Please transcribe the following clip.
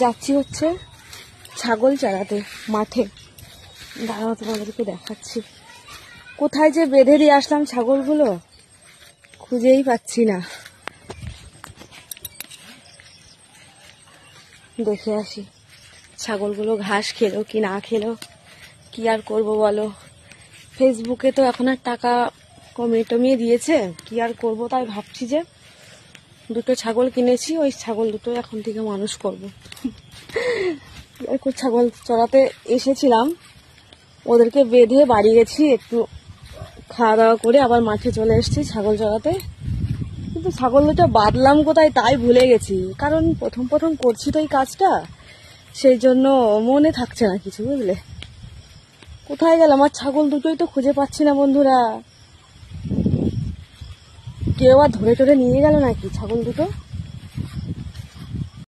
যাচ্ছি হচ্ছে ছাগল চড়াতে মাঠে। দাঁড়াও তোমাদেরকে দেখাচ্ছি। কোথায় যে বেঁধে দিয়ে আসলাম ছাগলগুলো খুঁজেই পাচ্ছি না। দেখে আসি ছাগলগুলো ঘাস খেলো কি না খেলো, কি আর করবো বলো। ফেসবুকে তো এখন আর টাকা কমিয়ে দিয়েছে, কি আর করবো। তাই ভাবছি যে দুটো ছাগল কিনেছি, ওই ছাগল দুটো এখন থেকে মানুষ করবো। ছাগল চড়াতে এসেছিলাম, ওদেরকে বেঁধে বাড়ি গেছি, একটু খাওয়া দাওয়া করে আবার মাঠে চলে এসেছি ছাগল চড়াতে। কিন্তু ছাগল দুটো বাঁধলাম কোথায় তাই ভুলে গেছি, কারণ প্রথম করছি তো এই কাজটা, সেই জন্য মনে থাকছে না কিছু, বুঝলে। কোথায় গেল আমার ছাগল দুটোই তো খুঁজে পাচ্ছি না বন্ধুরা। কেউ আর ধরে টরে নিয়ে গেল নাকি ছাগল দুটো?